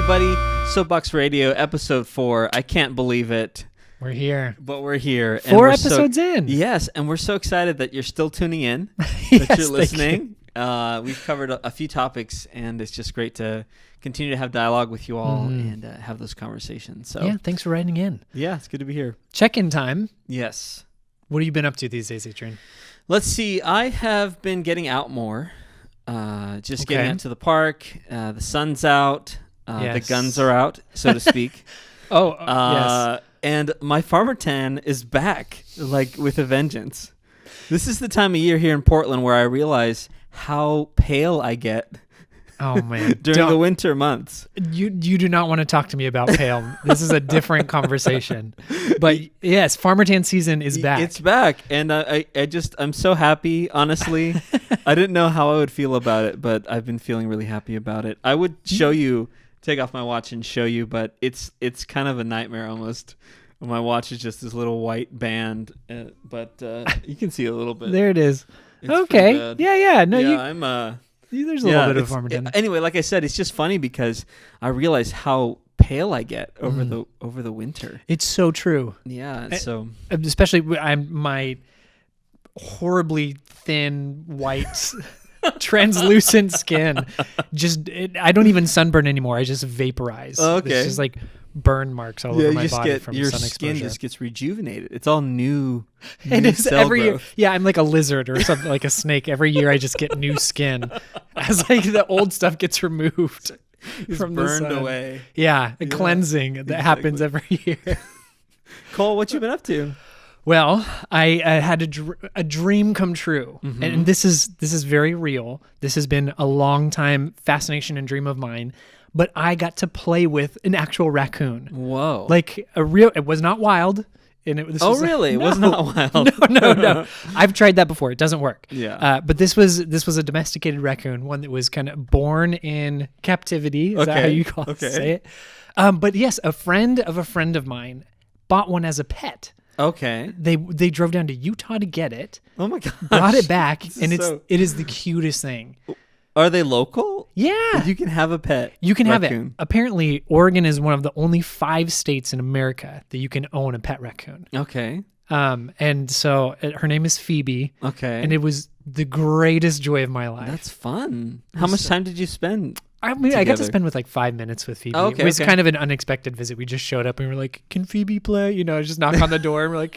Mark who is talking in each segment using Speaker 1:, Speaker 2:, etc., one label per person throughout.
Speaker 1: everybody. SoapBox Radio, episode 4. I can't believe it.
Speaker 2: We're here.
Speaker 1: But we're here.
Speaker 2: 4 episodes in.
Speaker 1: Yes, and we're so excited that you're still tuning in,
Speaker 2: Yes,
Speaker 1: that you're listening. We've covered a few topics, and it's just great to continue to have dialogue with you all and have those conversations. So
Speaker 2: yeah, thanks for writing in.
Speaker 1: Yeah, it's good to be here.
Speaker 2: Check-in time.
Speaker 1: Yes.
Speaker 2: What have you been up to these days, Adrian?
Speaker 1: Let's see. I have been getting out more. Getting out to the park. The sun's out. The guns are out, so to speak.
Speaker 2: Yes.
Speaker 1: And my farmer tan is back, like with a vengeance. This is the time of year here in Portland where I realize how pale I get.
Speaker 2: Oh man!
Speaker 1: During the winter months.
Speaker 2: You do not want to talk to me about pale. This is a different conversation. But yes, farmer tan season is back.
Speaker 1: It's back, and I'm so happy. Honestly, I didn't know how I would feel about it, but I've been feeling really happy about it. I would show you, take off my watch and show you, but it's kind of a nightmare almost. My watch is just this little white band, but you can see a little bit.
Speaker 2: There it is.
Speaker 1: It's
Speaker 2: okay. Yeah. No,
Speaker 1: yeah,
Speaker 2: there's a little bit of farmer tan.
Speaker 1: Anyway, like I said, it's just funny because I realize how pale I get over the winter.
Speaker 2: It's so true.
Speaker 1: Yeah. So
Speaker 2: especially my horribly thin white translucent skin. I don't even sunburn anymore. I just vaporize.
Speaker 1: Oh, okay.
Speaker 2: It's just like burn marks all over my body from
Speaker 1: your
Speaker 2: sun exposure.
Speaker 1: Your skin just gets rejuvenated. It's all new.
Speaker 2: And it's
Speaker 1: cell
Speaker 2: every
Speaker 1: growth.
Speaker 2: year. Yeah, I'm like a lizard or something, like a snake. Every year I just get new skin as like the old stuff gets removed.
Speaker 1: It's
Speaker 2: from
Speaker 1: burned
Speaker 2: the sun.
Speaker 1: away.
Speaker 2: Yeah, a cleansing that happens every year.
Speaker 1: Cole, what you been up to?
Speaker 2: Well, I had a dream come true, and this is very real. This has been a long time fascination and dream of mine. But I got to play with an actual raccoon.
Speaker 1: Whoa!
Speaker 2: Like a real. It was not wild. And it was
Speaker 1: really? It was not wild.
Speaker 2: No. I've tried that before. It doesn't work.
Speaker 1: Yeah.
Speaker 2: But this was a domesticated raccoon, one that was kind of born in captivity. Is that how you say it? But yes, a friend of mine bought one as a pet.
Speaker 1: Okay.
Speaker 2: They drove down to Utah to get it.
Speaker 1: Oh my god!
Speaker 2: Brought it back, and it is the cutest thing.
Speaker 1: Are they local?
Speaker 2: Yeah.
Speaker 1: You can have a pet.
Speaker 2: You can
Speaker 1: raccoon.
Speaker 2: have it. Apparently, Oregon is one of the only 5 states in America that you can own a pet raccoon.
Speaker 1: Okay.
Speaker 2: And so her name is Phoebe.
Speaker 1: Okay.
Speaker 2: And it was the greatest joy of my life.
Speaker 1: That's fun. How much time did you spend?
Speaker 2: I mean, I got to spend with like 5 minutes with Phoebe.
Speaker 1: Okay,
Speaker 2: it was kind of an unexpected visit. We just showed up and we were like, "Can Phoebe play?" Just knock on the door and we're like,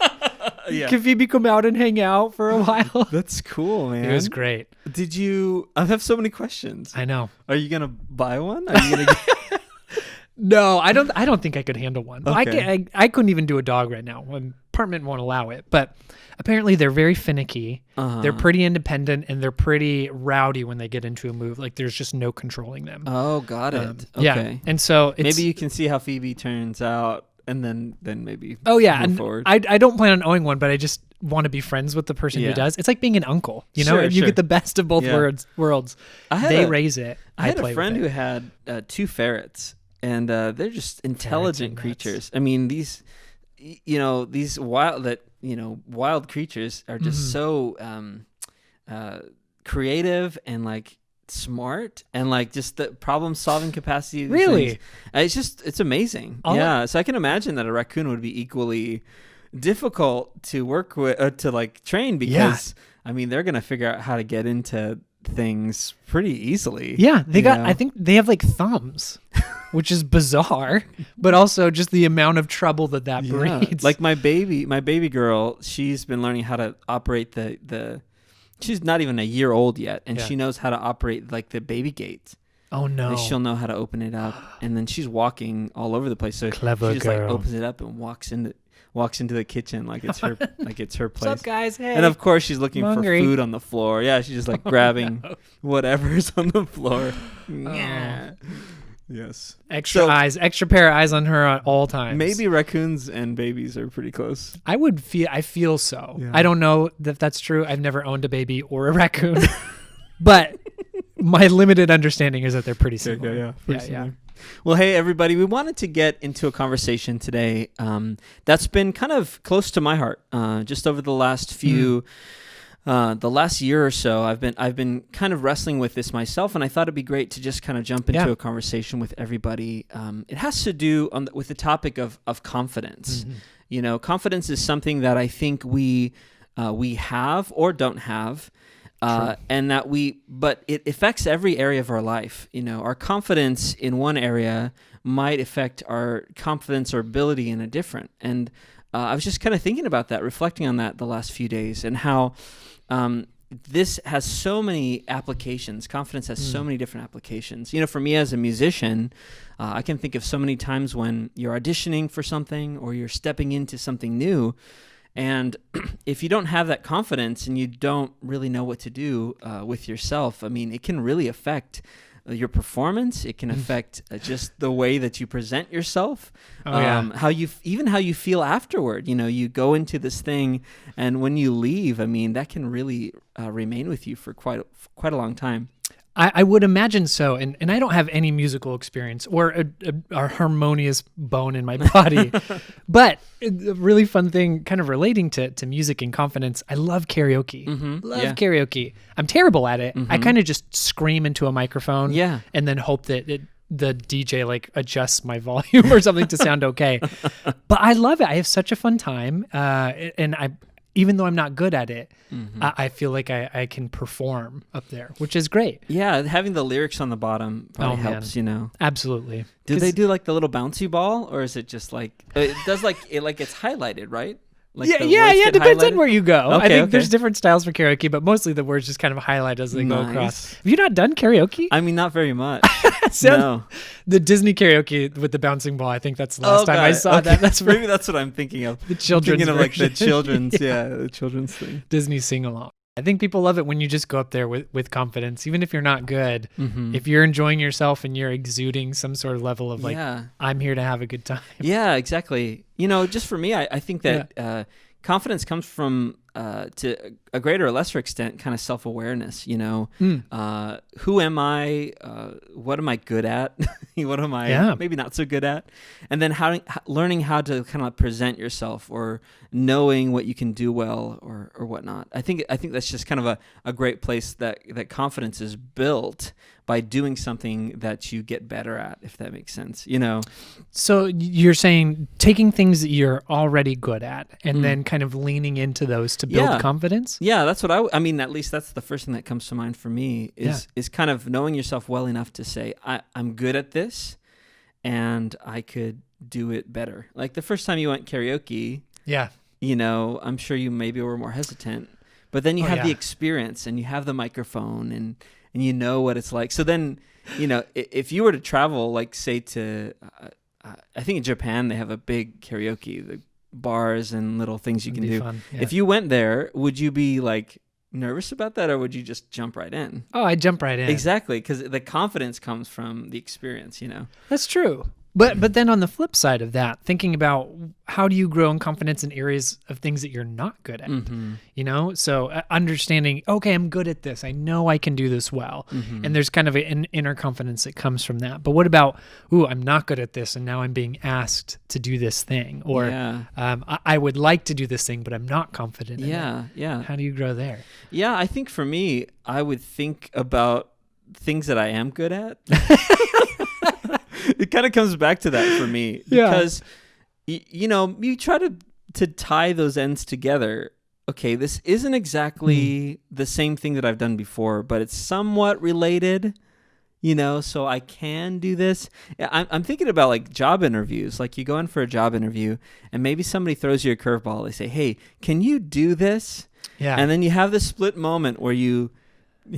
Speaker 2: "Can Phoebe come out and hang out for a while?"
Speaker 1: That's cool, man.
Speaker 2: It was great.
Speaker 1: Did you? I have so many questions.
Speaker 2: I know.
Speaker 1: Are you gonna buy one? Are you gonna?
Speaker 2: No, I don't think I could handle one.
Speaker 1: Okay.
Speaker 2: I couldn't even do a dog right now. My apartment won't allow it. But apparently they're very finicky. They're pretty independent and they're pretty rowdy when they get into a move. Like there's just no controlling them.
Speaker 1: Oh, got it. Okay.
Speaker 2: Yeah. And so
Speaker 1: maybe you can see how Phoebe turns out and then maybe
Speaker 2: move
Speaker 1: forward.
Speaker 2: I don't plan on owning one, but I just want to be friends with the person who does. It's like being an uncle,
Speaker 1: Sure.
Speaker 2: You get the best of both worlds. They raise it.
Speaker 1: I had a friend who had 2 ferrets, and they're just intelligent creatures. I mean, these wild creatures are just so creative and like smart and like just the problem solving capacity of these
Speaker 2: really
Speaker 1: things. It's amazing. So I can imagine that a raccoon would be equally difficult to work with to like train because I mean they're gonna figure out how to get into things pretty easily.
Speaker 2: I think they have like thumbs, which is bizarre, but also just the amount of trouble that breeds.
Speaker 1: Like my baby girl, she's been learning how to operate the she's not even a year old yet, and she knows how to operate like the baby gate.
Speaker 2: Oh no.
Speaker 1: And she'll know how to open it up, and then she's walking all over the place. So
Speaker 2: clever
Speaker 1: she just
Speaker 2: girl.
Speaker 1: like opens it up and walks into the kitchen like it's her place.
Speaker 2: What's up, guys? Hey.
Speaker 1: And of course she's looking for
Speaker 2: hungry.
Speaker 1: food on the floor. Yeah, she's just like grabbing whatever's on the floor. Yeah. Yes.
Speaker 2: Extra pair of eyes on her at all times.
Speaker 1: Maybe raccoons and babies are pretty close.
Speaker 2: I feel so.
Speaker 1: Yeah.
Speaker 2: I don't know if that's true. I've never owned a baby or a raccoon, but my limited understanding is that they're pretty similar.
Speaker 1: Yeah. Well, hey, everybody, we wanted to get into a conversation today that's been kind of close to my heart just over the last few the last year or so, I've been kind of wrestling with this myself, and I thought it'd be great to just kind of jump into a conversation with everybody. It has to do with the topic of confidence. Mm-hmm. Confidence is something that I think we have or don't have. And but it affects every area of our life. Our confidence in one area might affect our confidence or ability in a different. And I was just kind of thinking about that, reflecting on that the last few days, and how this has so many applications. Confidence has so many different applications. For me as a musician, I can think of so many times when you're auditioning for something or you're stepping into something new. And if you don't have that confidence and you don't really know what to do with yourself, it can really affect your performance. It can affect just the way that you present yourself, how you feel afterward. You go into this thing, and when you leave, that can really remain with you for quite a long time.
Speaker 2: I would imagine so, and I don't have any musical experience or a harmonious bone in my body, but a really fun thing kind of relating to music and confidence, I love karaoke. Mm-hmm. Love karaoke. I'm terrible at it. Mm-hmm. I kind of just scream into a microphone and then hope that the DJ adjusts my volume or something to sound okay. But I love it. I have such a fun time, and even though I'm not good at it, I feel like I can perform up there, which is great.
Speaker 1: Yeah, having the lyrics on the bottom probably helps,
Speaker 2: Absolutely.
Speaker 1: Do they do the little bouncy ball, or is it just it does it's highlighted, right?
Speaker 2: It depends on where you go.
Speaker 1: Okay,
Speaker 2: I think there's different styles for karaoke, but mostly the words just kind of highlight as they go across. Have you not done karaoke?
Speaker 1: Not very much.
Speaker 2: No. The Disney karaoke with the bouncing ball, I think that's the last time I saw that.
Speaker 1: Maybe that's what I'm thinking of.
Speaker 2: The children's version.
Speaker 1: The children's, the children's thing.
Speaker 2: Disney sing-along. I think people love it when you just go up there with confidence, even if you're not good. Mm-hmm. If you're enjoying yourself and you're exuding some sort of level of I'm here to have a good time. Yeah,
Speaker 1: exactly. Just for me, I think that confidence comes from, to a greater or lesser extent, kind of self-awareness. Who am I? What am I good at? What am I maybe not so good at? And then learning how to kind of present yourself, or knowing what you can do well, or whatnot. I think that's just kind of a great place that confidence is built by doing something that you get better at, if that makes sense.
Speaker 2: So you're saying taking things that you're already good at and then kind of leaning into those to build confidence?
Speaker 1: Yeah, that's what at least that's the first thing that comes to mind for me is kind of knowing yourself well enough to say, I'm good at this and I could do it better. Like the first time you went karaoke, I'm sure you maybe were more hesitant, but then you have the experience and you have the microphone and you know what it's like. So then, if you were to travel, say to, I think in Japan, they have a big karaoke, the bars and little things you can do. Fun, yeah. If you went there, would you be nervous about that, or would you just jump right in?
Speaker 2: Oh, I'd jump right in.
Speaker 1: Exactly, because the confidence comes from the experience,
Speaker 2: That's true. But then on the flip side of that, thinking about how do you grow in confidence in areas of things that you're not good at, So understanding, okay, I'm good at this. I know I can do this well. Mm-hmm. And there's kind of an inner confidence that comes from that. But what about, I'm not good at this and now I'm being asked to do this thing. Or I would like to do this thing, but I'm not confident in it.
Speaker 1: Yeah.
Speaker 2: How do you grow there?
Speaker 1: Yeah, I think for me, I would think about things that I am good at. It kind of comes back to that for me because, you try to tie those ends together. Okay, this isn't exactly the same thing that I've done before, but it's somewhat related, so I can do this. I'm thinking about job interviews. You go in for a job interview and maybe somebody throws you a curveball. They say, hey, can you do this? Yeah. And then you have this split moment where you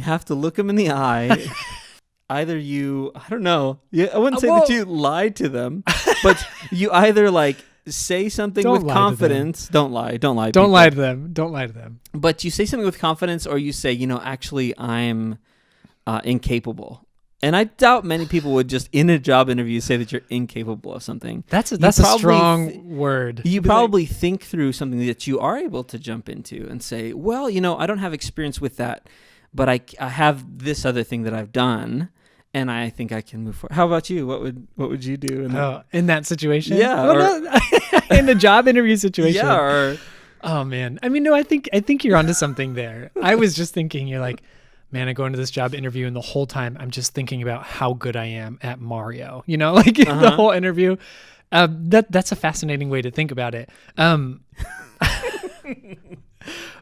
Speaker 1: have to look them in the eye. Either I don't know. I wouldn't say that you lied to them, but you either say something with confidence. Don't lie. Don't lie.
Speaker 2: Don't lie to them. Don't lie to them.
Speaker 1: But you say something with confidence, or you say, actually, I'm incapable. And I doubt many people would just in a job interview say that you're incapable of something.
Speaker 2: That's a strong word.
Speaker 1: You probably think through something that you are able to jump into and say, well, I don't have experience with that, but I have this other thing that I've done. And I think I can move forward. How about you? What would you do
Speaker 2: in that situation?
Speaker 1: Yeah.
Speaker 2: In the job interview situation.
Speaker 1: Yeah, or
Speaker 2: Oh man. I mean, no, I think you're onto something there. I was just thinking, you're like, man, I go into this job interview and the whole time I'm just thinking about how good I am at Mario. Like the whole interview. That's a fascinating way to think about it.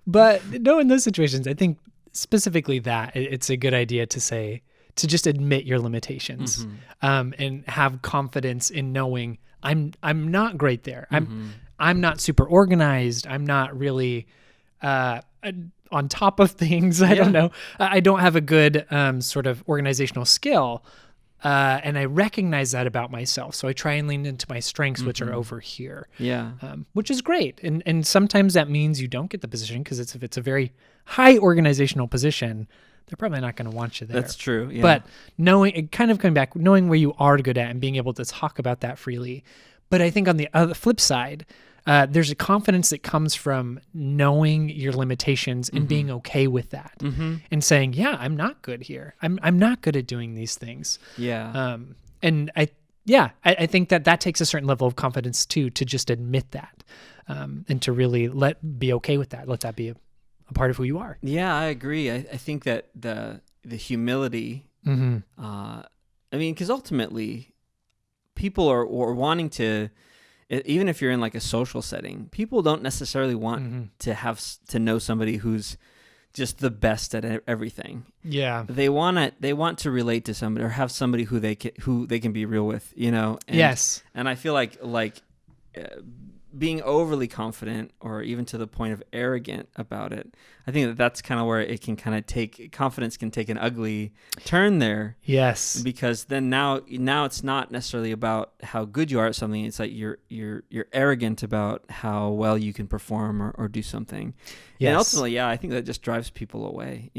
Speaker 2: But no, in those situations, I think specifically that it's a good idea to just admit your limitations, and have confidence in knowing I'm not great there. I'm not super organized. I'm not really on top of things. I don't know. I don't have a good sort of organizational skill, and I recognize that about myself. So I try and lean into my strengths, which are over here.
Speaker 1: Yeah.
Speaker 2: Which is great. And sometimes that means you don't get the position because if it's a very high organizational position, they're probably not going to want you there.
Speaker 1: That's true. Yeah.
Speaker 2: But coming back, knowing where you are good at and being able to talk about that freely. But I think on the other flip side, there's a confidence that comes from knowing your limitations and being okay with that, and saying, "Yeah, I'm not good here. I'm not good at doing these things."
Speaker 1: Yeah.
Speaker 2: And I think that takes a certain level of confidence too, to just admit that, and to really be okay with that. Let that be a part of who you are.
Speaker 1: Yeah, I agree. I think that the humility. I mean, because ultimately, people are wanting to. Even if you're in like a social setting, people don't necessarily want to know somebody who's just the best at everything.
Speaker 2: Yeah,
Speaker 1: they want to relate to somebody or have somebody who they can be real with. And,
Speaker 2: yes,
Speaker 1: and I feel like being overly confident or even to the point of arrogant about it, I think that's kind of where it can kind of confidence can take an ugly turn there.
Speaker 2: Yes.
Speaker 1: Because then now it's not necessarily about how good you are at something. It's like you're arrogant about how well you can perform or do something. Yes. And ultimately, I think that just drives people away,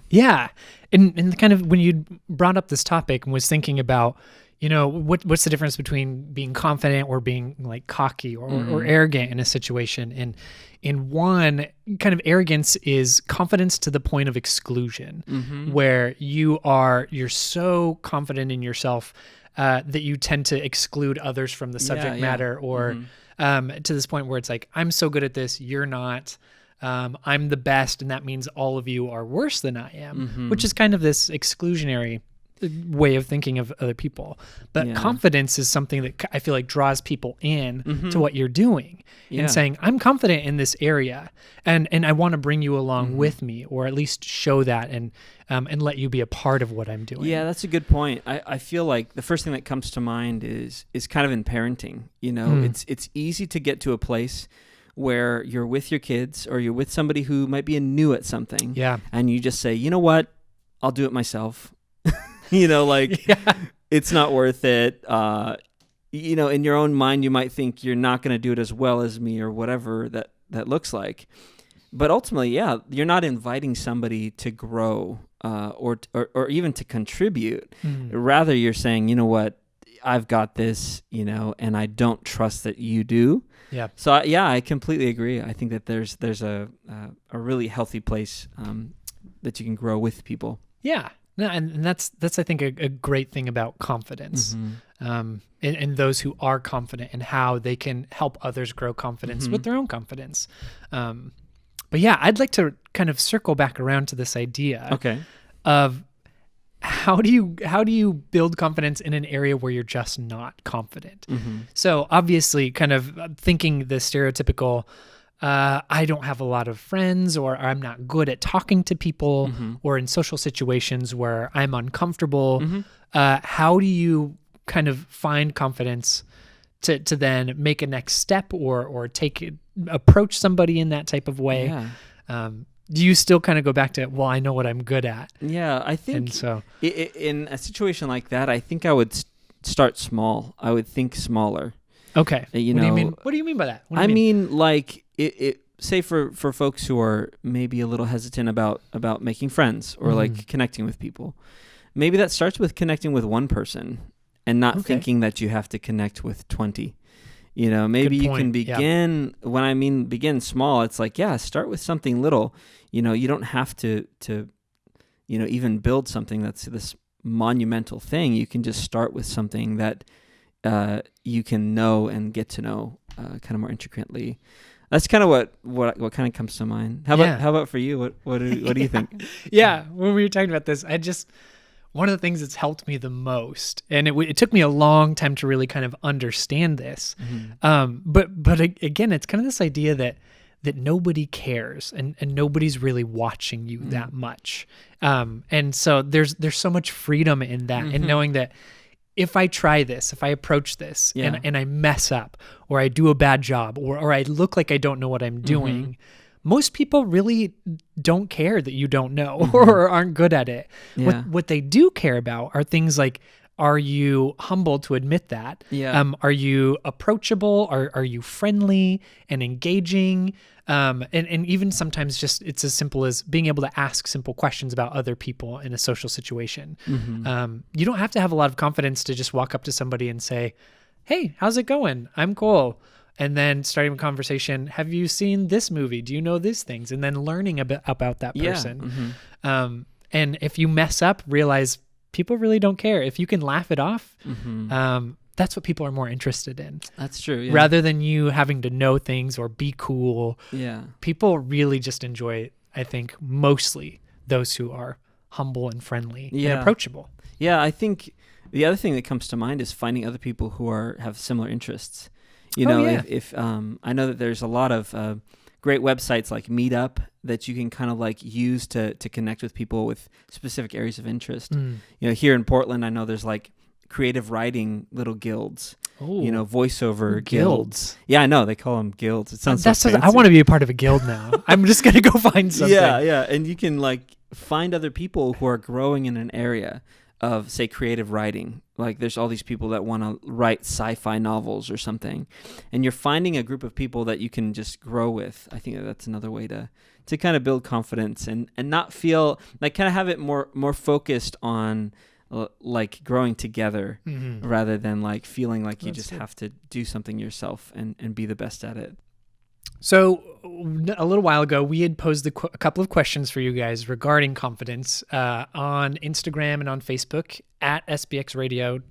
Speaker 2: Yeah. And kind of when you brought up this topic and was thinking about, what's the difference between being confident or being like cocky or arrogant in a situation? And in one, kind of arrogance is confidence to the point of exclusion, where you're so confident in yourself that you tend to exclude others from the subject matter, or to this point where it's like, I'm so good at this, you're not. I'm the best, and that means all of you are worse than I am, which is kind of this exclusionary way of thinking of other people. But confidence is something that I feel like draws people in to what you're doing and saying, I'm confident in this area, and I want to bring you along with me, or at least show that and let you be a part of what I'm doing.
Speaker 1: Yeah, that's a good point. I feel like the first thing that comes to mind is kind of in parenting. It's easy to get to a place where you're with your kids or you're with somebody who might be new at something. Yeah. And you just say, you know what? I'll do it myself. It's not worth it. In your own mind, you might think you're not going to do it as well as me or whatever that looks like. But ultimately, you're not inviting somebody to grow or even to contribute. Rather, you're saying, you know what? I've got this, and I don't trust that you do. Yeah. So I completely agree. I think that there's a really healthy place that you can grow with people.
Speaker 2: Yeah. No, and that's I think a great thing about confidence, and those who are confident and how they can help others grow confidence with their own confidence. But I'd like to kind of circle back around to this idea of how do you build confidence in an area where you're just not confident? So obviously, kind of thinking the stereotypical, I don't have a lot of friends, or I'm not good at talking to people, or in social situations where I'm uncomfortable. How do you kind of find confidence to then make a next step or approach somebody in that type of way? Yeah. Do you still kind of go back to, well, I know what I'm good at?
Speaker 1: Yeah, I think and so, in a situation like that, I think I would start small. I would think smaller.
Speaker 2: Okay. What do you mean? What do you mean by that?
Speaker 1: I mean, like it say for folks who are maybe a little hesitant about making friends or like connecting with people. Maybe that starts with connecting with one person and not thinking that you have to connect with 20. Maybe you can begin, when I mean begin small, it's like, start with something little. You don't have to even build something that's this monumental thing. You can just start with something that you can know and get to know kind of more intricately. That's kind of what kind of comes to mind. How about for you? What do you think?
Speaker 2: Yeah, when we were talking about this, one of the things that's helped me the most, and it took me a long time to really kind of understand this. But again, it's kind of this idea that nobody cares and nobody's really watching you that much. And so there's so much freedom in that, and knowing that if I try this, if I approach this and I mess up, or I do a bad job, or I look like I don't know what I'm doing, most people really don't care that you don't know or aren't good at it.
Speaker 1: Yeah.
Speaker 2: What they do care about are things like, are you humble to admit that?
Speaker 1: Yeah.
Speaker 2: Are you approachable? Are you friendly and engaging? And even sometimes just it's as simple as being able to ask simple questions about other people in a social situation. You don't have to have a lot of confidence to just walk up to somebody and say, "Hey, how's it going? I'm Cole." And then starting a conversation, have you seen this movie? Do you know these things? And then learning a bit about that person. And if you mess up, realize people really don't care. If you can laugh it off, that's what people are more interested in.
Speaker 1: That's true. Yeah.
Speaker 2: Rather than you having to know things or be cool.
Speaker 1: Yeah.
Speaker 2: People really just enjoy, I think, mostly those who are humble and friendly and approachable.
Speaker 1: Yeah, I think the other thing that comes to mind is finding other people who have similar interests. If I know that there's a lot of great websites like Meetup that you can kind of like use to connect with people with specific areas of interest. Here in Portland, I know there's like creative writing little guilds. Voiceover guilds. Yeah, I know they call them guilds. It sounds so fancy.
Speaker 2: I want to be a part of a guild now. I'm just gonna go find something.
Speaker 1: Yeah, and you can like find other people who are growing in an area of, say, creative writing. Like there's all these people that want to write sci-fi novels or something, and you're finding a group of people that you can just grow with. I think that's another way to kind of build confidence and not feel like, kind of have it more focused on like growing together rather than like feeling like you just have to do something yourself and be the best at it.
Speaker 2: So a little while ago, we had posed a couple of questions for you guys regarding confidence on Instagram and on Facebook at SBX Radio.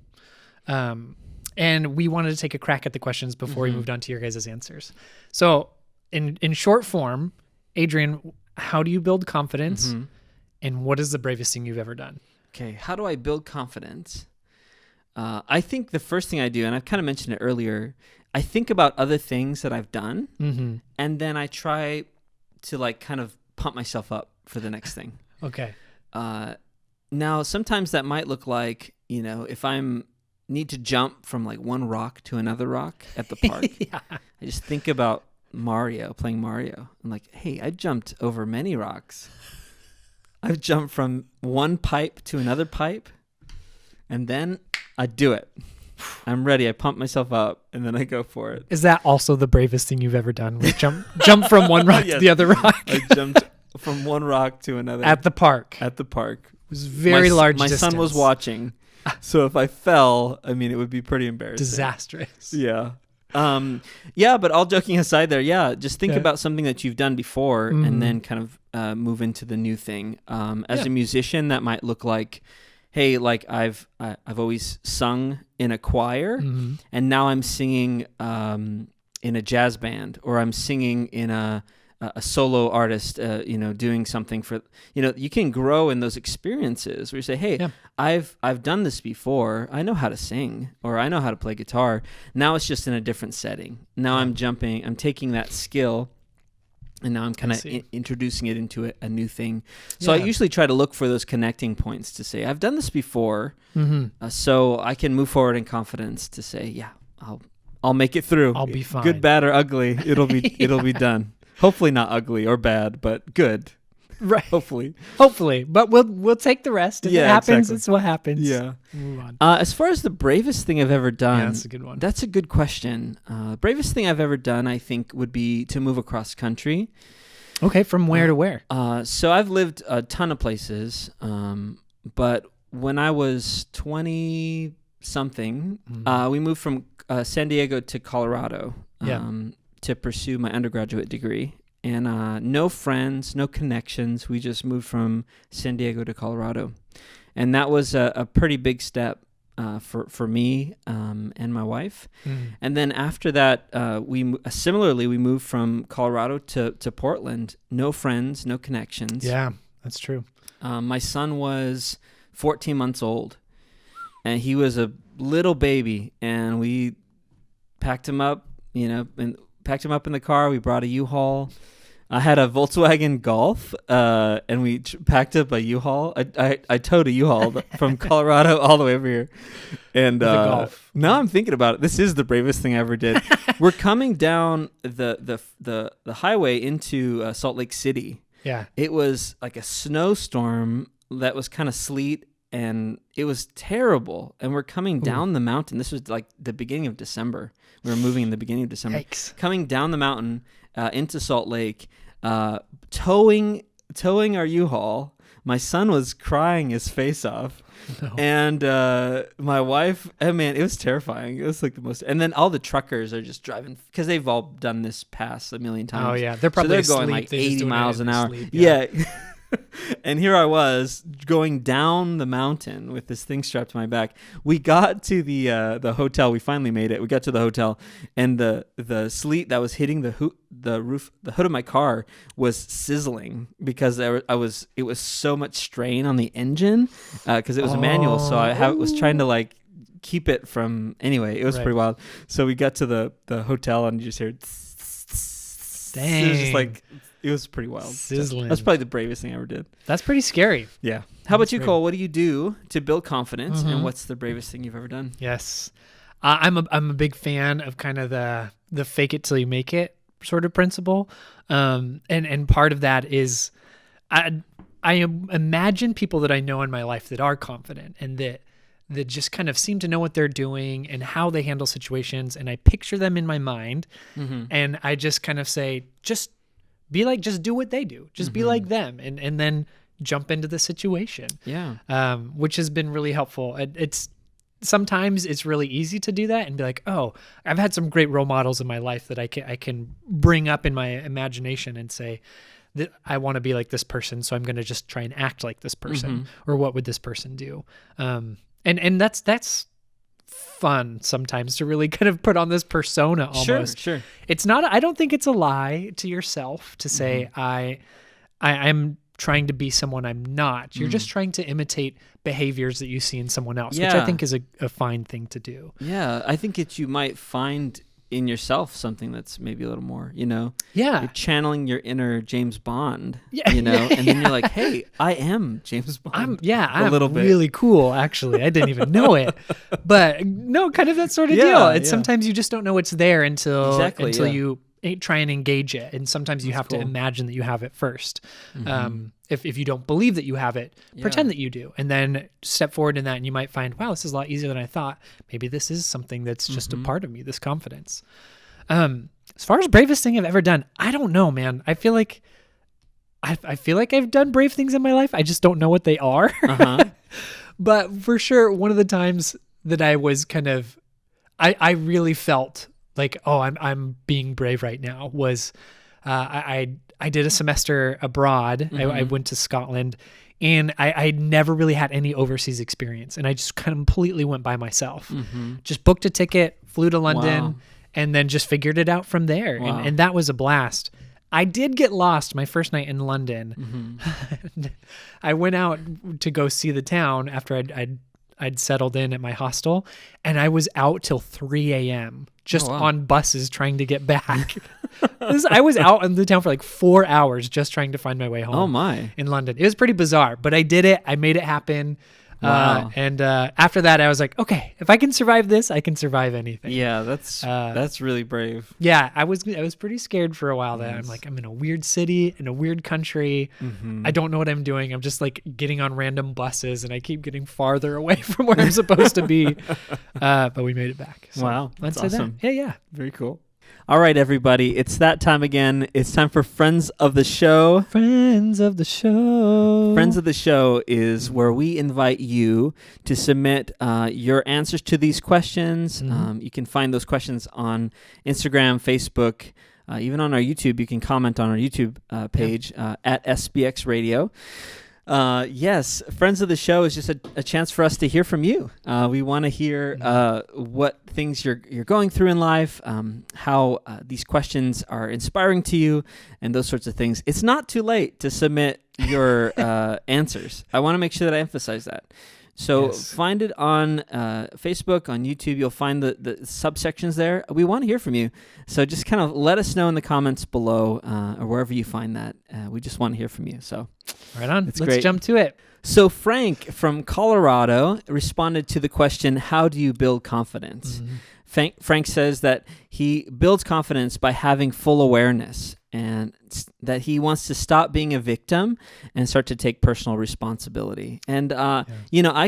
Speaker 2: And we wanted to take a crack at the questions before we moved on to your guys' answers. So in short form, Adrian, how do you build confidence and what is the bravest thing you've ever done?
Speaker 1: Okay, how do I build confidence? I think the first thing I do, and I've kind of mentioned it earlier, I think about other things that I've done, and then I try to like kind of pump myself up for the next thing.
Speaker 2: Okay.
Speaker 1: Now, sometimes that might look like, if need to jump from like one rock to another rock at the park, I just think about playing Mario. I'm like, hey, I jumped over many rocks. I've jumped from one pipe to another pipe, and then I do it. I'm ready. I pump myself up, and then I go for it.
Speaker 2: Is that also the bravest thing you've ever done? Jump from one rock to the other rock?
Speaker 1: I jumped from one rock to another.
Speaker 2: At the park.
Speaker 1: At the park.
Speaker 2: It was very large
Speaker 1: My
Speaker 2: distance.
Speaker 1: son was watching, so if I fell, it would be pretty embarrassing.
Speaker 2: Disastrous.
Speaker 1: Yeah. But all joking aside there, just think about something that you've done before and then kind of move into the new thing. As a musician, that might look like, hey, like I've always sung in a choir, and now I'm singing in a jazz band, or I'm singing in a solo artist, doing something for, you can grow in those experiences where you say, hey, I've done this before. I know how to sing, or I know how to play guitar. Now it's just in a different setting. Now I'm taking that skill, and now I'm kind of introducing it into a new thing. So I usually try to look for those connecting points to say, I've done this before, so I can move forward in confidence to say, I'll make it through.
Speaker 2: I'll be fine.
Speaker 1: Good, bad, or ugly. It'll be done. Hopefully not ugly or bad, but good.
Speaker 2: Right.
Speaker 1: Hopefully,
Speaker 2: but we'll take the rest. If it happens, exactly. It's what happens.
Speaker 1: Yeah.
Speaker 2: Move on.
Speaker 1: As far as the bravest thing I've ever done,
Speaker 2: that's a good one.
Speaker 1: That's a good question. Bravest thing I've ever done, I think, would be to move across country.
Speaker 2: Okay, from where to where?
Speaker 1: So I've lived a ton of places, but when I was 20-something, we moved from San Diego to Colorado to pursue my undergraduate degree. And no friends, no connections. We just moved from San Diego to Colorado. And that was a pretty big step. for me and my wife. And then after that, we moved from Colorado to Portland. No friends, no connections.
Speaker 2: Yeah, that's true.
Speaker 1: My son was 14 months old, and he was a little baby, and we packed him up, and packed him up in the car. We brought a U-Haul. I had a Volkswagen Golf, and we packed up a U-Haul. I towed a U-Haul from Colorado all the way over here. And
Speaker 2: the Golf.
Speaker 1: Now I'm thinking about it. This is the bravest thing I ever did. We're coming down the highway into Salt Lake City.
Speaker 2: Yeah.
Speaker 1: It was like a snowstorm that was kind of sleet, and it was terrible. And we're coming down the mountain. This was like the beginning of December. We were moving in the beginning of December.
Speaker 2: Yikes.
Speaker 1: Coming down the mountain into Salt Lake, towing our U-Haul. My son was crying his face off. No. And my wife, man, it was terrifying. It was like the most. And then all the truckers are just driving, because they've all done this pass a million times.
Speaker 2: Oh, yeah. They're probably
Speaker 1: going
Speaker 2: asleep.
Speaker 1: like 80 miles an hour.
Speaker 2: Sleep,
Speaker 1: yeah. And here I was going down the mountain with this thing strapped to my back. We got to the hotel. We finally made it. We got to the hotel, and the sleet that was hitting the hood of my car was sizzling because it was so much strain on the engine because it was a manual. So I was trying to like keep it from. Anyway, it was pretty wild. So we got to the hotel, and you just heard.
Speaker 2: Dang.
Speaker 1: It was just like. It was pretty wild.
Speaker 2: Sizzling.
Speaker 1: That's probably the bravest thing I ever did.
Speaker 2: That's pretty scary.
Speaker 1: Yeah. How about you, Cole? What do you do to build confidence, and what's the bravest thing you've ever done?
Speaker 2: Yes. I'm a big fan of kind of the fake it till you make it sort of principle. And part of that is I imagine people that I know in my life that are confident and that just kind of seem to know what they're doing and how they handle situations. And I picture them in my mind, and I just kind of say, just do what they do. Just be like them, and then jump into the situation.
Speaker 1: Yeah.
Speaker 2: Which has been really helpful. Sometimes it's really easy to do that and be like, oh, I've had some great role models in my life that I can bring up in my imagination and say that I want to be like this person, so I'm going to just try and act like this person, or what would this person do? And that's fun sometimes to really kind of put on this persona almost.
Speaker 1: Sure.
Speaker 2: It's not, I don't think it's a lie to yourself to say I'm trying to be someone I'm not. You're just trying to imitate behaviors that you see in someone else, which I think is a fine thing to do.
Speaker 1: Yeah, I think you might find in yourself something that's maybe a little more,
Speaker 2: Yeah.
Speaker 1: You're channeling your inner James Bond, and then you're like, hey, I am James Bond.
Speaker 2: I'm
Speaker 1: a little bit.
Speaker 2: Really cool, actually. I didn't even know it. But no, kind of that sort of deal. It's sometimes you just don't know it's there until you try and engage it. And sometimes you have to imagine that you have it first. If you don't believe that you have it, pretend that you do, and then step forward in that, and you might find, wow, this is a lot easier than I thought. Maybe this is something that's just a part of me, this confidence. As far as bravest thing I've ever done, I don't know, man. I feel like I've done brave things in my life. I just don't know what they are. But for sure, one of the times that I was kind of, I really felt like, oh, I'm being brave right now was, I did a semester abroad. I went to Scotland, and I never really had any overseas experience. And I just completely went by myself. Just booked a ticket, flew to London, and then just figured it out from there.
Speaker 1: Wow.
Speaker 2: And that was a blast. I did get lost my first night in London. I went out to go see the town after I'd settled in at my hostel, and I was out till 3 a.m. just on buses trying to get back. I was out in the town for like 4 hours just trying to find my way home.
Speaker 1: Oh my!
Speaker 2: In London. It was pretty bizarre, but I did it. I made it happen.
Speaker 1: Wow.
Speaker 2: And after that, I was like, okay, if I can survive this, I can survive anything.
Speaker 1: Yeah, that's really brave.
Speaker 2: Yeah, I was pretty scared for a while there. I'm like, I'm in a weird city, in a weird country. I don't know what I'm doing. I'm just like getting on random buses, and I keep getting farther away from where I'm supposed to be. But we made it back. So
Speaker 1: wow, that's awesome.
Speaker 2: Yeah.
Speaker 1: Very cool. All right, everybody. It's that time again. It's time for Friends of the Show.
Speaker 2: Friends of the Show.
Speaker 1: Friends of the Show is where we invite you to submit your answers to these questions. You can find those questions on Instagram, Facebook, even on our YouTube. You can comment on our YouTube page at SBX Radio. Yes, friends of the show is just a chance for us to hear from you. We want to hear what things you're going through in life, how these questions are inspiring to you, and those sorts of things. It's not too late to submit your answers. I want to make sure that I emphasize that. So find it on Facebook, on YouTube. You'll find the subsections there. We want to hear from you. So just kind of let us know in the comments below or wherever you find that. We just want to hear from you. So
Speaker 2: right on.
Speaker 1: Let's
Speaker 2: great. Jump to it.
Speaker 1: So Frank from Colorado responded to the question, how do you build confidence? Frank says that he builds confidence by having full awareness and that he wants to stop being a victim and start to take personal responsibility. And, I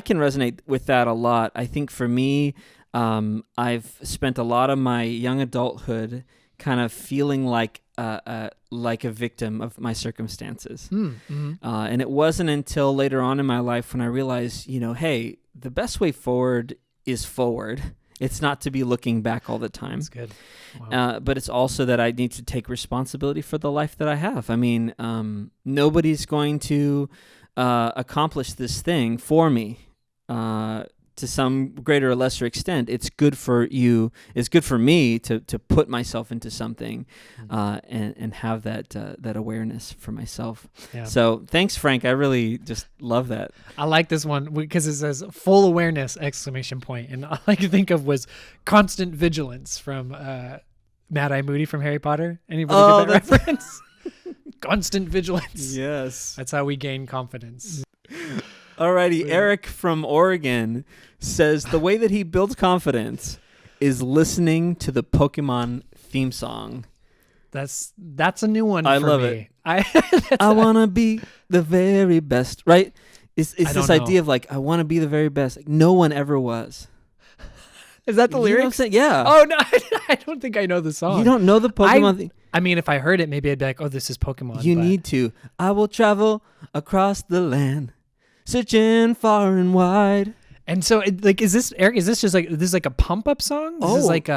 Speaker 1: can resonate with that a lot. I think for me, I've spent a lot of my young adulthood kind of feeling like a victim of my circumstances. And it wasn't until later on in my life when I realized, hey, the best way forward is forward. It's not to be looking back all the time.
Speaker 2: That's good. Wow.
Speaker 1: But it's also that I need to take responsibility for the life that I have. I mean, nobody's going to accomplish this thing for me to some greater or lesser extent. It's good for you. It's good for me to put myself into something and have that awareness for myself. Yeah. So thanks, Frank. I really just love that.
Speaker 2: I like this one because it says full awareness ! And all I could think of was constant vigilance from Mad-Eye Moody from Harry Potter. Anybody get that reference? Constant vigilance.
Speaker 1: Yes.
Speaker 2: That's how we gain confidence.
Speaker 1: Alrighty, Eric from Oregon says the way that he builds confidence is listening to the Pokemon theme song.
Speaker 2: That's a new one for me.
Speaker 1: I love it. I want to be the very best, right? It's this idea of like, I want to be the very best. Like, no one ever was.
Speaker 2: Is that the lyrics?
Speaker 1: You know what I'm saying? Yeah.
Speaker 2: Oh, no, I don't think I know the song.
Speaker 1: You don't know the Pokemon theme?
Speaker 2: I mean, if I heard it, maybe I'd be like, oh, this is Pokemon.
Speaker 1: You need to. I will travel across the land, searching far and wide.
Speaker 2: And so, is this, Eric? Is this just like a pump up song? This is like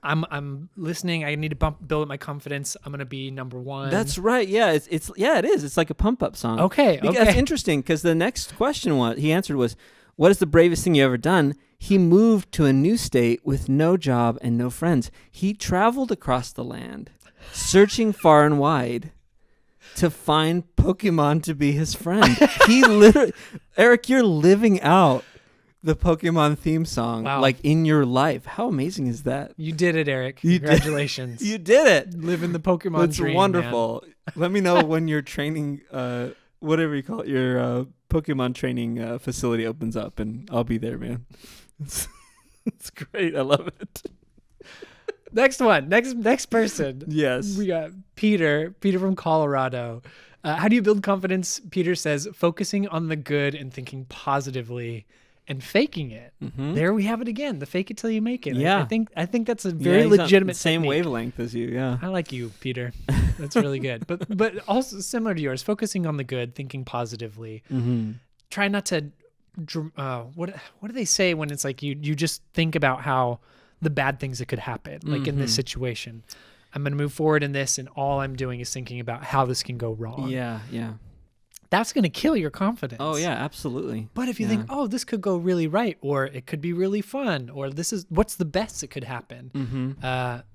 Speaker 2: I'm listening. I need to build up my confidence. I'm gonna be number one.
Speaker 1: That's right. Yeah, it is. It's like a pump up song.
Speaker 2: Okay.
Speaker 1: That's interesting because the next question he answered was, "What is the bravest thing you ever done?" He moved to a new state with no job and no friends. He traveled across the land, searching far and wide to find Pokemon to be his friend. He literally, Eric, you're living out the Pokemon theme song, like in your life. How amazing is that?
Speaker 2: You did it, Eric. Congratulations.
Speaker 1: You did it.
Speaker 2: Living the Pokemon dream.
Speaker 1: It's wonderful. Man. Let me know when your training, whatever you call it, your Pokemon training facility opens up, and I'll be there, man. It's great. I love it.
Speaker 2: Next one. Next person.
Speaker 1: Yes.
Speaker 2: We got Peter from Colorado. How do you build confidence? Peter says, focusing on the good and thinking positively and faking it. Mm-hmm. There we have it again. The fake it till you make it.
Speaker 1: Yeah.
Speaker 2: I think that's a very legitimate
Speaker 1: same
Speaker 2: technique.
Speaker 1: Wavelength as you. Yeah.
Speaker 2: I like you, Peter. That's really good. But also similar to yours, focusing on the good, thinking positively. Mm-hmm. Try not to what do they say when it's like you just think about how the bad things that could happen, like in this situation. I'm going to move forward in this, and all I'm doing is thinking about how this can go wrong.
Speaker 1: Yeah, yeah.
Speaker 2: That's going to kill your confidence.
Speaker 1: Oh, yeah, absolutely.
Speaker 2: But if you think, oh, this could go really right, or it could be really fun, or this is what's the best that could happen,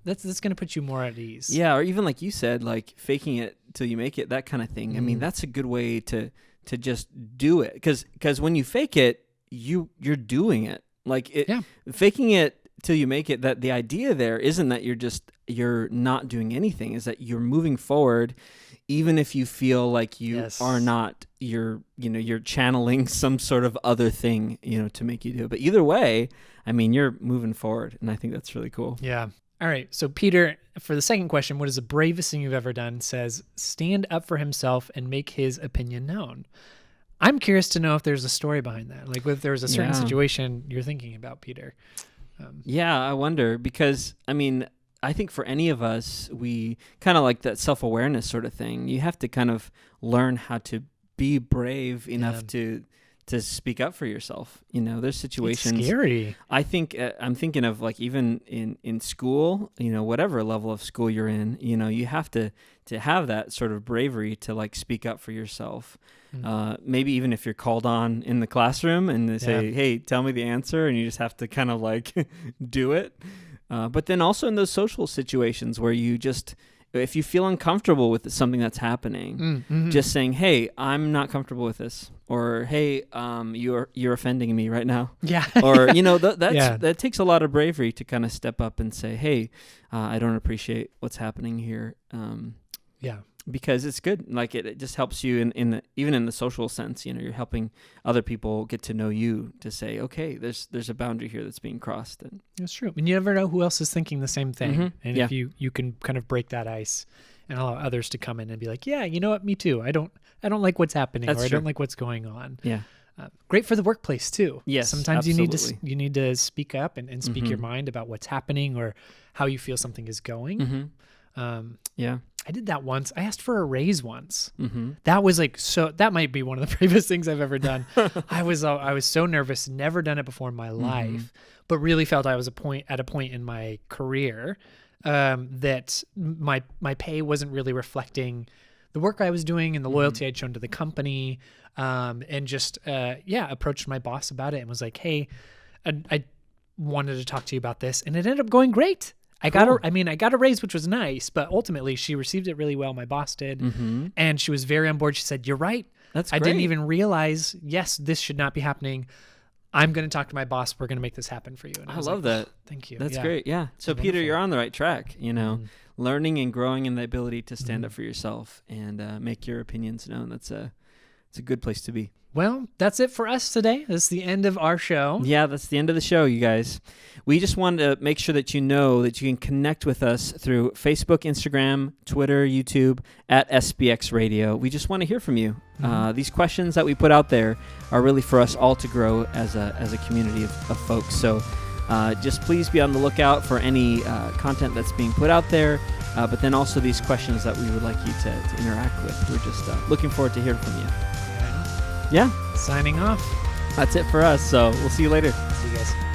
Speaker 2: that's going to put you more at ease.
Speaker 1: Yeah, or even like you said, like faking it till you make it, that kind of thing. I mean, that's a good way to just do it. Because when you fake it, you're doing it. Like faking it till you make it, that the idea there isn't that you're not doing anything, is that you're moving forward even if you feel like you are not, you're channeling some sort of other thing, to make you do it. But either way, I mean, you're moving forward, and I think that's really cool.
Speaker 2: Yeah. All right. So Peter, for the second question, what is the bravest thing you've ever done? Says stand up for himself and make his opinion known. I'm curious to know if there's a story behind that. Like if there was a certain situation you're thinking about, Peter.
Speaker 1: I wonder, because I mean, I think for any of us, we kind of like that self-awareness sort of thing. You have to kind of learn how to be brave enough to to speak up for yourself. There's situations.
Speaker 2: It's scary.
Speaker 1: I think I'm thinking of like even in school, whatever level of school you're in, you have to have that sort of bravery to like speak up for yourself. Maybe even if you're called on in the classroom and they say, hey, tell me the answer, and you just have to kind of like do it. But then also in those social situations where if you feel uncomfortable with something that's happening, just saying, hey, I'm not comfortable with this, or hey, you're offending me right now.
Speaker 2: Yeah.
Speaker 1: Or, that takes a lot of bravery to kind of step up and say, hey, I don't appreciate what's happening here. Because it's good. Like it just helps you even in the social sense, you're helping other people get to know you, to say, okay, there's a boundary here that's being crossed. And
Speaker 2: it's true. And you never know who else is thinking the same thing. And if you can kind of break that ice and allow others to come in and be like, yeah, you know what? Me too. I don't like what's happening,
Speaker 1: that's
Speaker 2: or
Speaker 1: true.
Speaker 2: I don't like what's going on.
Speaker 1: Yeah.
Speaker 2: Great for the workplace too.
Speaker 1: Yes,
Speaker 2: sometimes
Speaker 1: absolutely.
Speaker 2: you need to speak up and speak your mind about what's happening or how you feel something is going. I did that once. I asked for a raise once. That was that might be one of the bravest things I've ever done. I was so nervous, never done it before in my life, but really felt I was at a point in my career that my pay wasn't really reflecting the work I was doing and the loyalty I'd shown to the company, and just approached my boss about it and was like, hey, I wanted to talk to you about this, and it ended up going great. I got a raise, which was nice, but ultimately she received it really well. My boss did. And she was very on board. She said, you're right.
Speaker 1: That's
Speaker 2: I
Speaker 1: great.
Speaker 2: didn't even realize, yes, this should not be happening. I'm going to talk to my boss. We're going to make this happen for you. And
Speaker 1: I love that.
Speaker 2: Thank you.
Speaker 1: That's great. Yeah. So Peter, you're on the right track, learning and growing in the ability to stand up for yourself and make your opinions known. It's a good place to be.
Speaker 2: Well, that's it for us today. That's the end of our show.
Speaker 1: Yeah, that's the end of the show, you guys. We just wanted to make sure that you know that you can connect with us through Facebook, Instagram, Twitter, YouTube, at SBX Radio. We just want to hear from you. These questions that we put out there are really for us all to grow as a community of folks. So just please be on the lookout for any content that's being put out there, but then also these questions that we would like you to interact with. We're just looking forward to hearing from you. Yeah.
Speaker 2: Signing off.
Speaker 1: That's it for us. So we'll see you later.
Speaker 2: See you guys.